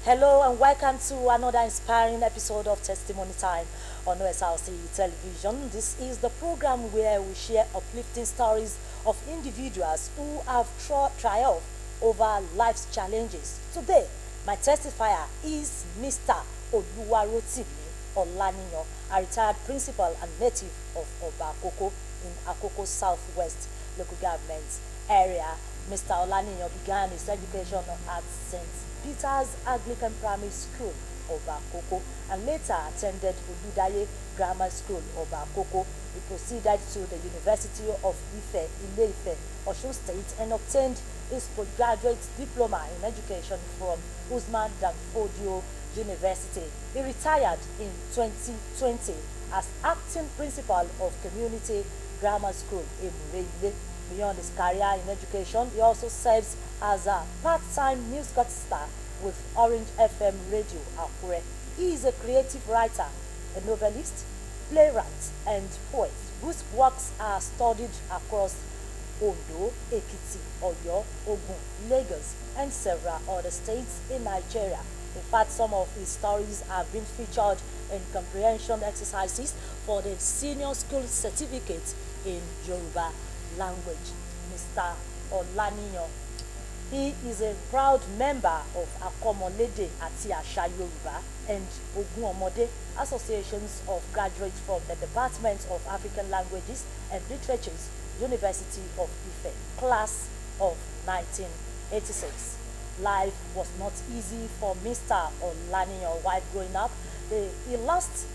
Hello and welcome to another inspiring episode of Testimony Time on Osrc television. This is the program where we share uplifting stories of individuals who have triumphed over life's challenges. Today, my testifier is Mr. Oluwarotimi Olaniyan, a retired principal and native of Obakoko in Akoko Southwest local government area. Mr. Olaniyan began his education at St. Peter's Anglican Primary School, Obakoko, and later attended Oludaye Grammar School, Obakoko. He proceeded to the University of Ife, Ile-Ife, Osun State, and obtained his postgraduate diploma in education from Usman Danfodio University. He retired in 2020 as acting principal of Community Grammar School in Mureile. Beyond his career in education, he also serves as a part-time newscaster with Orange FM Radio Akure. He is a creative writer, a novelist, playwright, and poet whose works are studied across Ondo, Ekiti, Oyo, Ogun, Lagos, and several other states in Nigeria. In fact, some of his stories have been featured in comprehension exercises for the senior school certificate in Yoruba language. Mr. Olaniyan, he is a proud member of Akomolede Ati Asha Yoruba and Ogunomode associations of graduates from the Department of African Languages and Literatures, University of Ife, class of 1986. Life was not easy for Mr. Olaniyan while growing up. He lost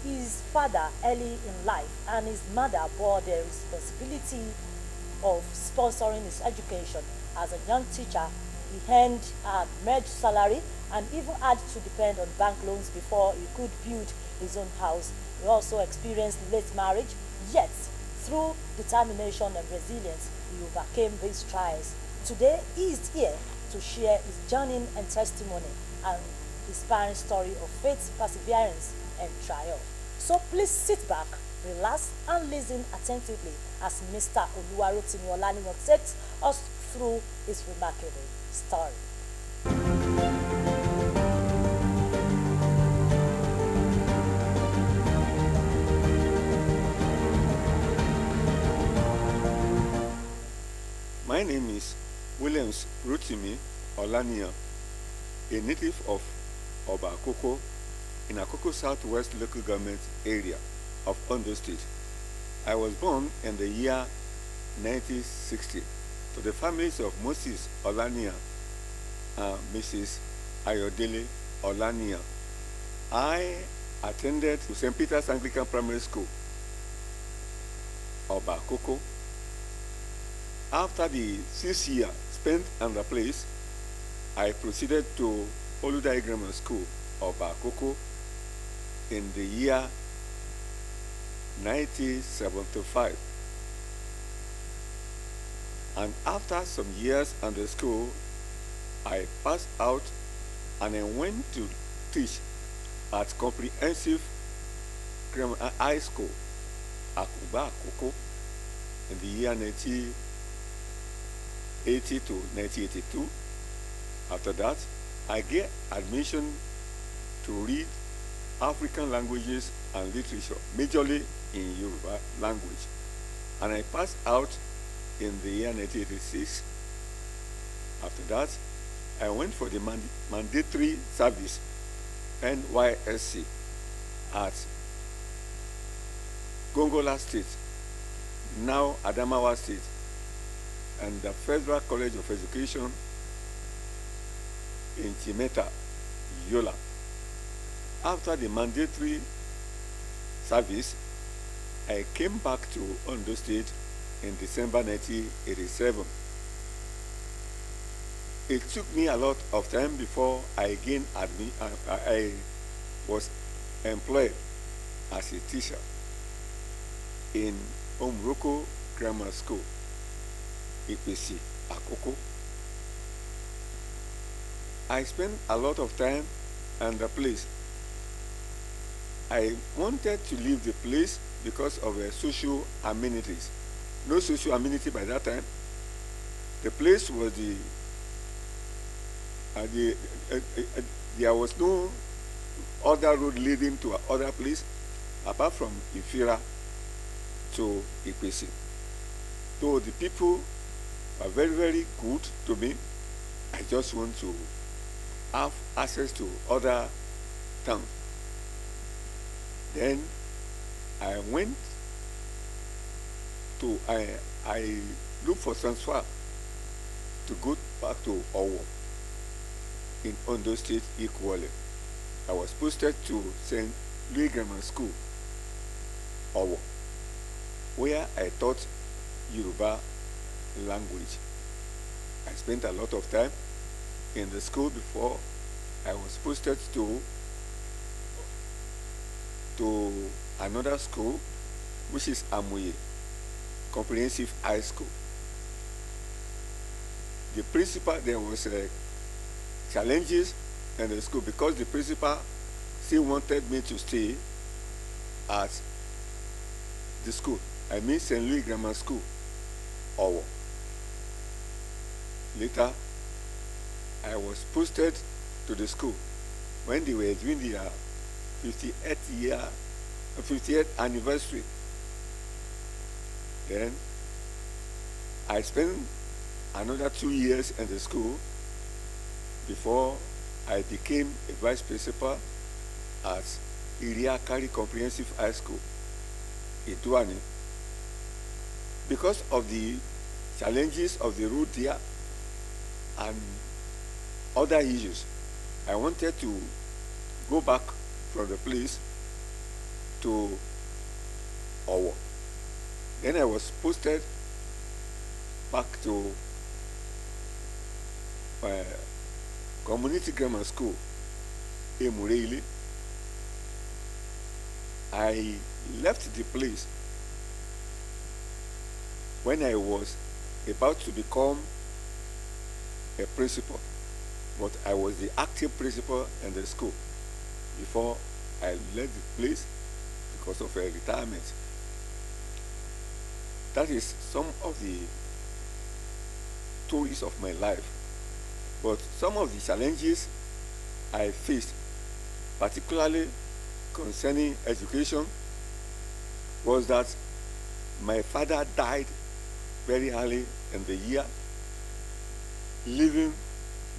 his father early in life, and his mother bore the responsibility of sponsoring his education. As a young teacher, he earned a merged salary and even had to depend on bank loans before he could build his own house. He also experienced late marriage, yet through determination and resilience, he overcame these trials. Today, he is here to share his journey and testimony and inspiring story of faith, perseverance, and triumph. So please sit back, relax, and listen attentively as Mr. Oluwarotimi Olaniyan takes us through his remarkable story. My name is Williams Rotimi Olaniyan, a native of Obakoko in Akoko Southwest local government area of Ondo State. I was born in the year 1960 to the families of Moses Olaniyan and Mrs. Ayodele Olaniyan. I attended St. Peter's Anglican Primary School, Obakoko. After the 6 years spent on the place, I proceeded to Oludaye Grammar School, Obakoko, in the year 1975. And after some years at the school, I passed out and I went to teach at Comprehensive Grammar High School, Akoko, in the year 1980 to 1982. After that, I get admission to read African languages and literature, majorly in Yoruba language. And I passed out in the year 1986. After that, I went for the mandatory service, NYSC, at Gongola State, now Adamawa State, and the Federal College of Education in Chimeta, Yola. After the mandatory service, I came back to Ondo State in December 1987. It took me a lot of time before I was employed as a teacher in Omroko Grammar School, EPC, Akoko. I spent a lot of time on the place. I wanted to leave the place because of the social amenities. No social amenity by that time. The place was the there was no other road leading to other place apart from Ifira to Ipesi. Though the people are very, very good to me, I just want to have access to other towns. Then I went to, I looked for transfer to go back to Owo in Ondo State equally. I was posted to St. Louis Grammar School, Owo, where I taught Yoruba language. I spent a lot of time in the school before I was posted to another school, which is Amuye Comprehensive High School. The principal, there was challenges in the school because the principal still wanted me to stay at the school. I mean St. Louis Grammar School, Owo. Later, I was posted to the school when they were doing their 58th anniversary. Then I spent another 2 years in the school before I became a vice principal at Iriakari Comprehensive High School, Ituani. Because of the challenges of the route there and other issues, I wanted to go back from the place to Owo. Then I was posted back to Community Grammar School, Emureili. I left the place when I was about to become a principal, but I was the active principal in the school before I left the place because of a retirement. That is some of the stories of my life. But some of the challenges I faced, particularly concerning education, was that my father died very early in the year, leaving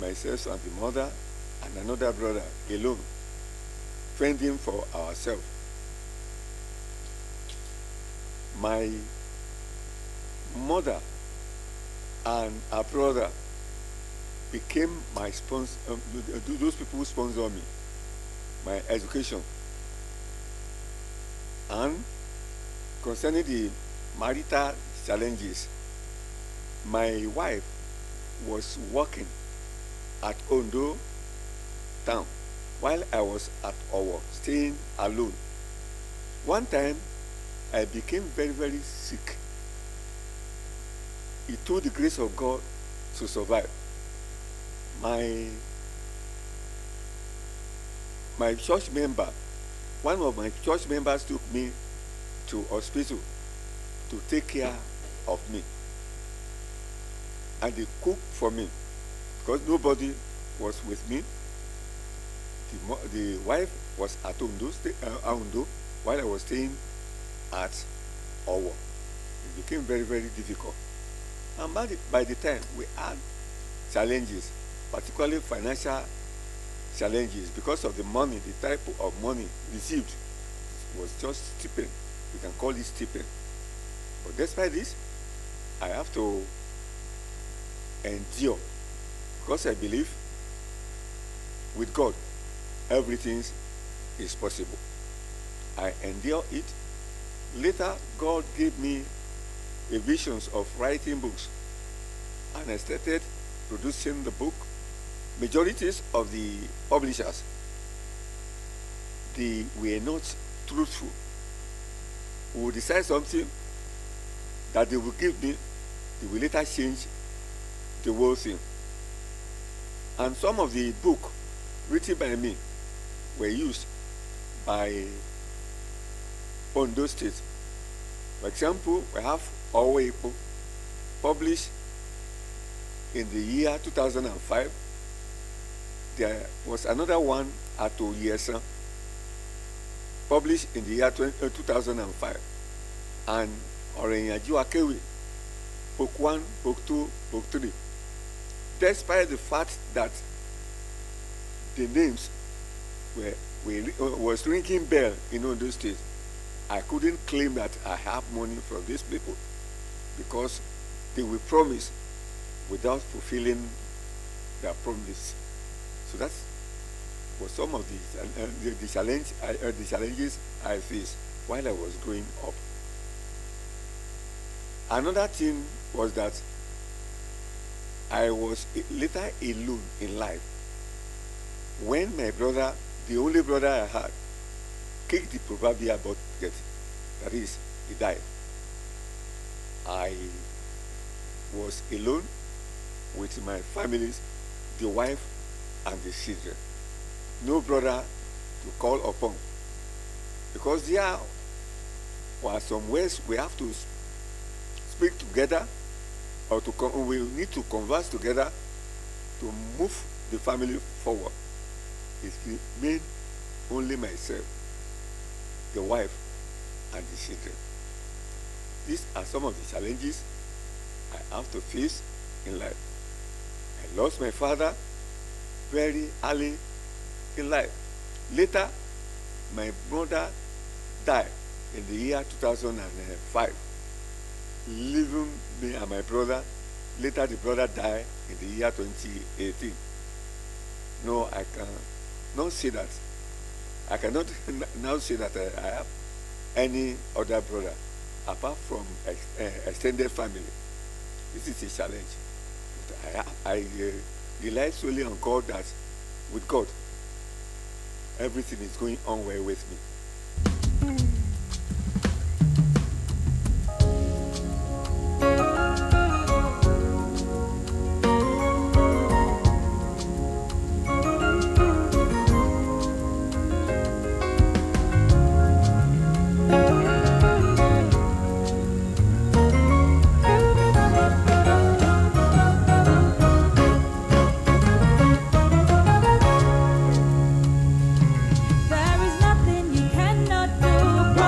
myself and the mother and another brother alone, fending for ourselves. My mother and her brother became my sponsor, those people who sponsor me, my education. And concerning the marital challenges, my wife was working at Ondo town while I was at Owo, staying alone. One time, I became very, very sick. It took the grace of God to survive. My church member, one of my church members took me to hospital to take care of me. And they cooked for me because nobody was with me. The wife was at Ondo while I was staying at Owo. It became very, very difficult. And by the time we had challenges, particularly financial challenges, because of the money, the type of money received was just stipend. We can call it stipend. But despite this, I have to endure because I believe with God, everything is possible. I endure it. Later, God gave me a visions of writing books, and I started producing the book. Majorities of the publishers, they were not truthful. We will decide something that they will give me, they will later change the whole thing. And some of the book written by me were used by Ondo State. For example, we have Owepo, published in the year 2005, there was another one at Oyesa, published in the year 2005, and Orenyaju Akewi, Book 1, Book 2, Book 3. Despite the fact that the names was ringing bell in Ondo State, I couldn't claim that I have money from these people because they will promise without fulfilling their promise. So that was some of the challenges I faced while I was growing up. Another thing was that I was later alone in life. When my brother, the only brother I had, kicked the proverbial bucket, that is, he died, I was alone with my families, the wife and the children. No brother to call upon, because there were some ways we have to speak together, or we need to converse together to move the family forward. It remained only myself, the wife, and the children. These are some of the challenges I have to face in life. I lost my father very early in life. Later, my mother died in the year 2005, leaving me and my brother. Later, the brother died in the year 2018. No, I cannot say that. I cannot now say that I have any other brother apart from extended family. This is a challenge. I rely solely on God, that with God, everything is going on well with me. There is nothing you cannot do.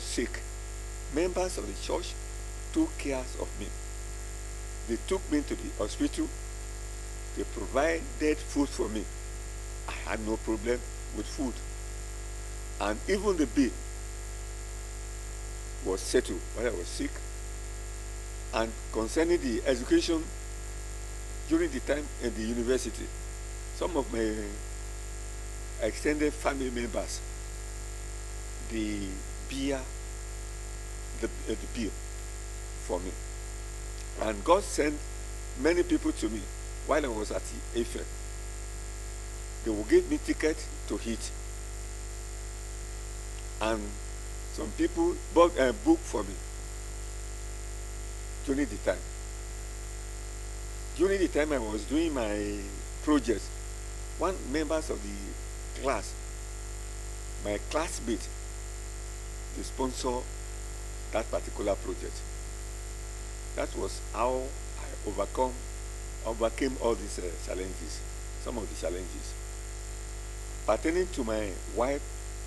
sick, members of the church took care of me. They took me to the hospital. They provided food for me. I had no problem with food. And even the bill was settled when I was sick. And concerning the education during the time in the university, some of my extended family members, they bear the bill for me. And God sent many people to me while I was at the AFEN. They will give me tickets to hit. And some people book for me during the time. During the time I was doing my project, one members of the class, my classmate, they sponsor that particular project. That was how I overcame all these challenges, some of the challenges. Pertaining to my wife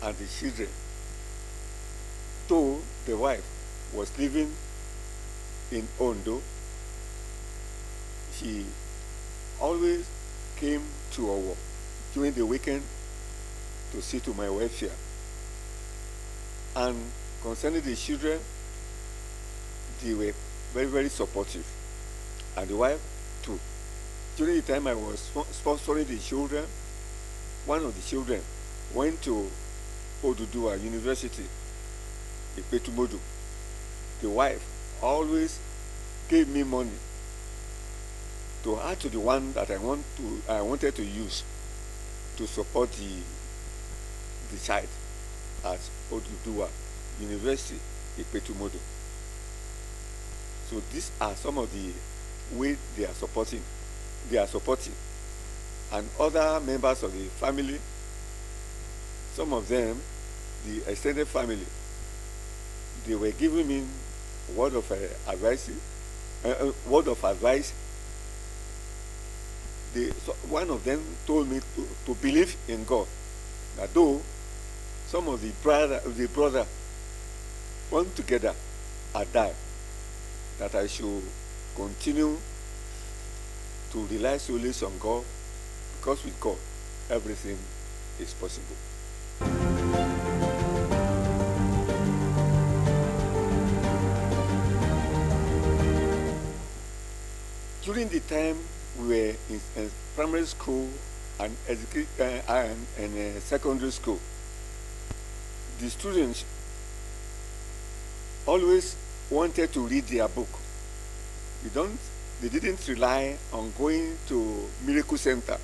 and the children, though the wife was living in Ondo, she always came to our work during the weekend to see to my welfare. And concerning the children, they were very, very supportive. And the wife too. During the time I was sponsoring the children, one of the children went to Oduduwa University, Ipetumodu. The wife always gave me money to add to the one that I wanted to use to support the child at Oduduwa University, Ipetumodu. So these are some of the ways they are supporting. And other members of the family, some of them, the extended family, they were giving me word of advice. One of them told me to believe in God. That though some of the brother one together had died, that I should continue to rely solely on God, because with God everything is possible. During the time we were in primary school and secondary school, the students always wanted to read their book. They didn't rely on going to Miracle Center.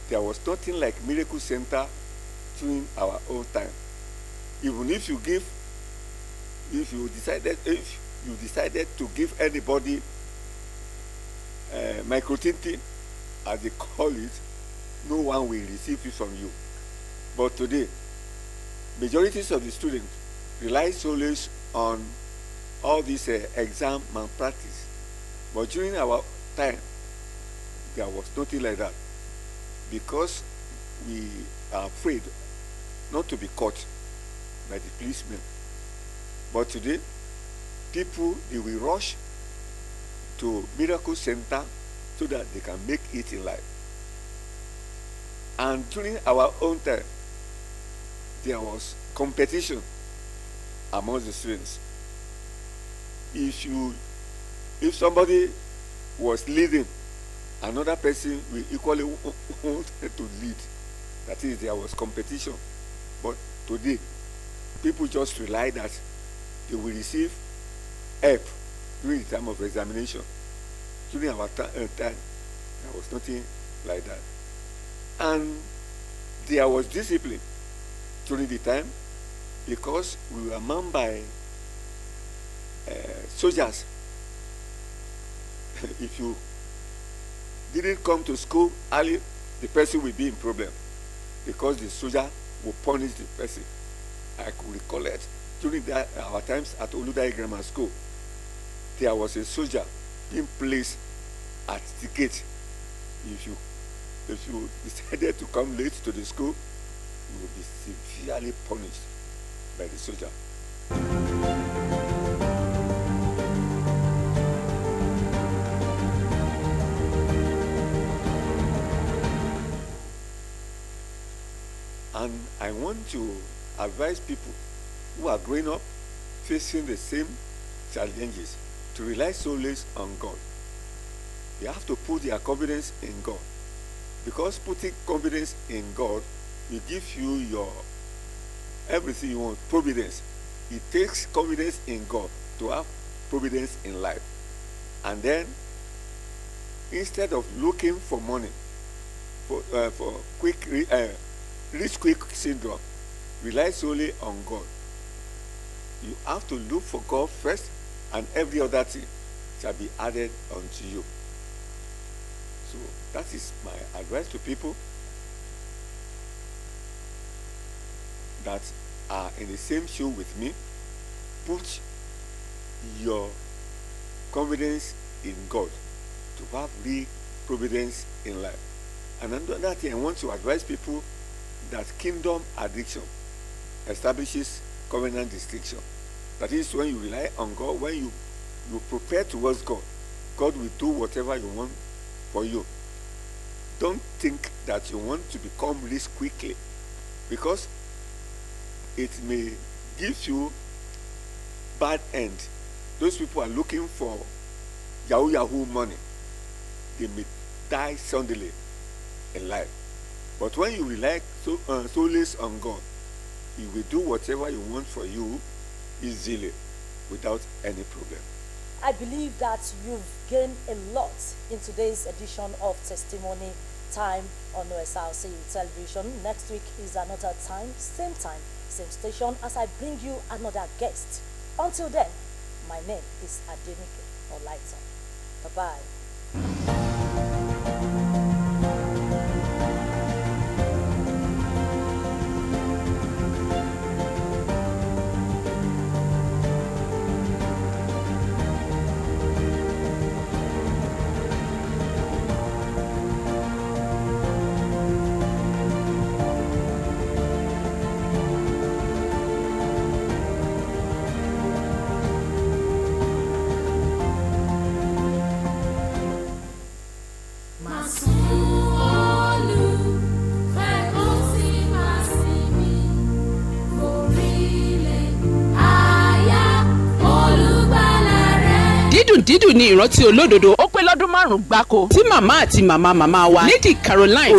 There was nothing like Miracle Center during our own time. Even if you decided to give anybody microtintin, as they call it, no one will receive it from you. But today, majorities of the students rely solely on all this exam malpractice. But during our time, there was nothing like that, because we are afraid not to be caught by the policemen. But today, people, they will rush to Miracle Center so that they can make it in life. And during our own time, there was competition among the students. If somebody was leading, another person will equally want to lead. That is, there was competition. But today, people just rely that they will receive help during the time of examination. During our time, there was nothing like that. And there was discipline during the time, because we were manned by soldiers. If you didn't come to school early, the person will be in problem, because the soldier will punish the person. I could recall it during our times at Oludai Grammar School. There was a soldier being placed at the gate. If you decided to come late to the school, you will be severely punished. by the soldier. And I want to advise people who are growing up facing the same challenges to rely solely on God. They have to put their confidence in God, because putting confidence in God will give you your everything you want. Providence. It takes confidence in God to have providence in life. And then, instead of looking for money, for rich quick syndrome, rely solely on God. You have to look for God first, and every other thing shall be added unto you. So that is my advice to people that are in the same shoe with me. Put your confidence in God to have real providence in life. And another thing I want to advise people, that kingdom addiction establishes covenant distinction. That is, when you rely on God, when you prepare towards God, God will do whatever you want for you. Don't think that you want to become rich quickly, because it may give you bad end. Those people are looking for yahoo money. They may die suddenly in life. But when you rely solely on God, He will do whatever you want for you easily, without any problem. I believe that you've gained a lot in today's edition of Testimony Time on Osrc Television. Next week is another time, same station, as I bring you another guest. Until then, my name is Adenike Olaita. Bye-bye. dídùn ní ìrántí olódodo ó pé lọ́dún 5 gbáko tí màmá àti màmá wa Lady Caroline